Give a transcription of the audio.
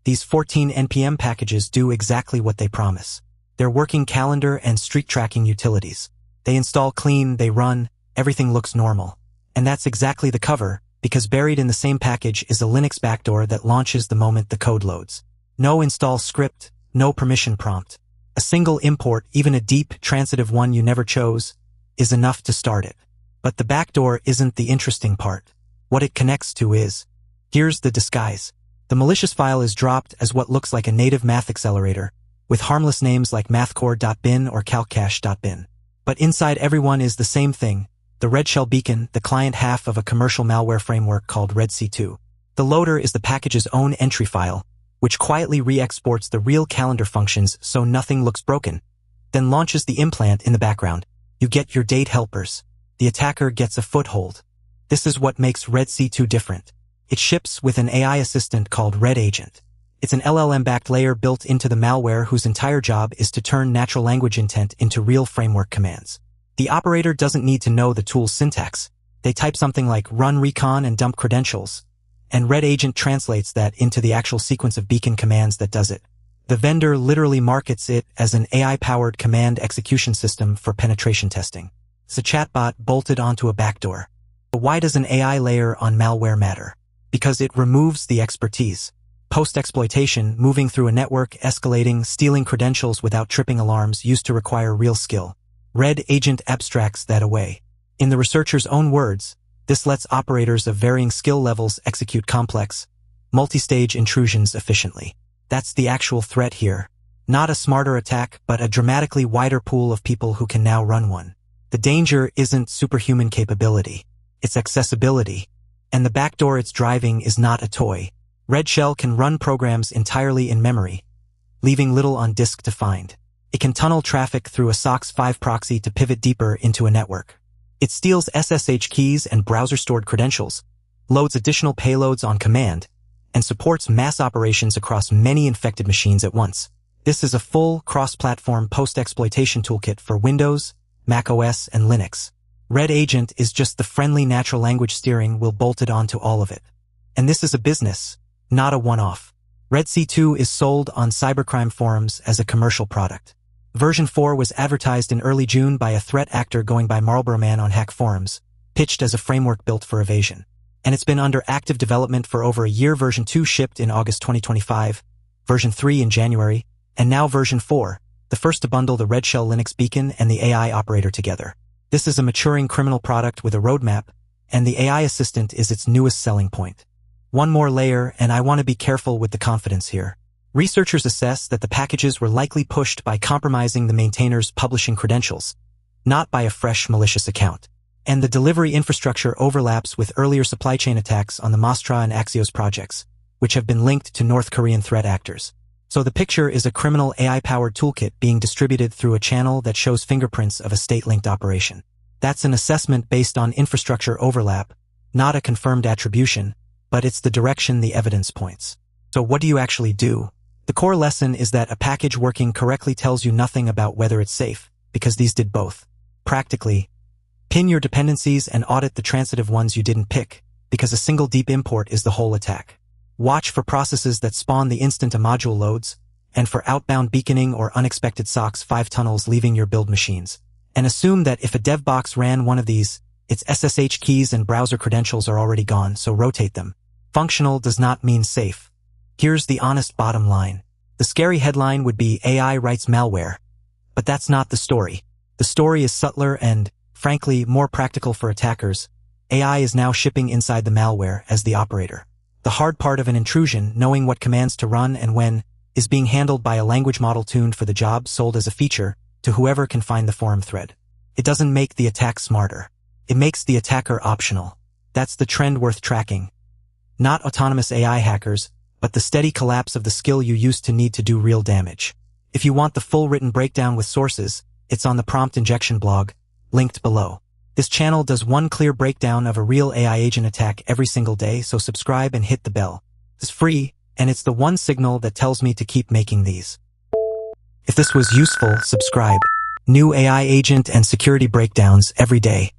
These 14 NPM packages do exactly what they promise. They're working calendar and streak tracking utilities. They install clean, they run, everything looks normal. And that's exactly the cover, because buried in the same package is a Linux backdoor that launches the moment the code loads. No install script, no permission prompt. A single import, even a deep, transitive one you never chose, is enough to start it. But the backdoor isn't the interesting part. What it connects to is, here's the disguise. The malicious file is dropped as what looks like a native math accelerator, with harmless names like mathcore.bin or calccache.bin. But inside everyone is the same thing, the red shell beacon, the client half of a commercial malware framework called RedC2. The loader is the package's own entry file, which quietly re-exports the real calendar functions so nothing looks broken, then launches the implant in the background. You get your date helpers. The attacker gets a foothold. This is what makes RedC2 different. It ships with an AI assistant called RedAgent. It's an LLM-backed layer built into the malware whose entire job is to turn natural language intent into real framework commands. The operator doesn't need to know the tool's syntax. They type something like run recon and dump credentials, and RedAgent translates that into the actual sequence of beacon commands that does it. The vendor literally markets it as an AI-powered command execution system for penetration testing. It's a chatbot bolted onto a backdoor. But why does an AI layer on malware matter? Because it removes the expertise. Post-exploitation, moving through a network, escalating, stealing credentials without tripping alarms used to require real skill. RedAgent abstracts that away. In the researcher's own words, this lets operators of varying skill levels execute complex, multi-stage intrusions efficiently. That's the actual threat here. Not a smarter attack, but a dramatically wider pool of people who can now run one. The danger isn't superhuman capability. It's accessibility. And the backdoor it's driving is not a toy. Red Shell can run programs entirely in memory, leaving little on disk to find. It can tunnel traffic through a SOC 5 proxy to pivot deeper into a network. It steals SSH keys and browser-stored credentials, loads additional payloads on command, and supports mass operations across many infected machines at once. This is a full, cross-platform post-exploitation toolkit for Windows, macOS, and Linux. RedAgent is just the friendly natural language steering wheel bolted onto all of it. And this is a business, not a one-off. RedC2 is sold on cybercrime forums as a commercial product. Version 4 was advertised in early June by a threat actor going by Marlboro Man on hack forums, pitched as a framework built for evasion. And it's been under active development for over a year. Version 2 shipped in August 2025, version 3 in January, and now version 4, the first to bundle the Red Shell Linux beacon and the AI operator together. This is a maturing criminal product with a roadmap, and the AI assistant is its newest selling point. One more layer, and I want to be careful with the confidence here. Researchers assess that the packages were likely pushed by compromising the maintainer's publishing credentials, not by a fresh malicious account. And the delivery infrastructure overlaps with earlier supply chain attacks on the Mostra and Axios projects, which have been linked to North Korean threat actors. So the picture is a criminal AI-powered toolkit being distributed through a channel that shows fingerprints of a state-linked operation. That's an assessment based on infrastructure overlap, not a confirmed attribution, but it's the direction the evidence points. So what do you actually do? The core lesson is that a package working correctly tells you nothing about whether it's safe, because these did both. Practically, pin your dependencies and audit the transitive ones you didn't pick, because a single deep import is the whole attack. Watch for processes that spawn the instant a module loads, and for outbound beaconing or unexpected SOC 5 tunnels leaving your build machines. And assume that if a dev box ran one of these, its SSH keys and browser credentials are already gone, so rotate them. Functional does not mean safe. Here's the honest bottom line. The scary headline would be AI writes malware. But that's not the story. The story is subtler and, frankly, more practical for attackers. AI is now shipping inside the malware as the operator. The hard part of an intrusion, knowing what commands to run and when, is being handled by a language model tuned for the job, sold as a feature to whoever can find the forum thread. It doesn't make the attack smarter. It makes the attacker optional. That's the trend worth tracking. Not autonomous AI hackers, but the steady collapse of the skill you used to need to do real damage. If you want the full written breakdown with sources, it's on the prompt injection blog, linked below. This channel does one clear breakdown of a real AI agent attack every single day, so subscribe and hit the bell. It's free, and it's the one signal that tells me to keep making these. If this was useful, subscribe. New AI agent and security breakdowns every day.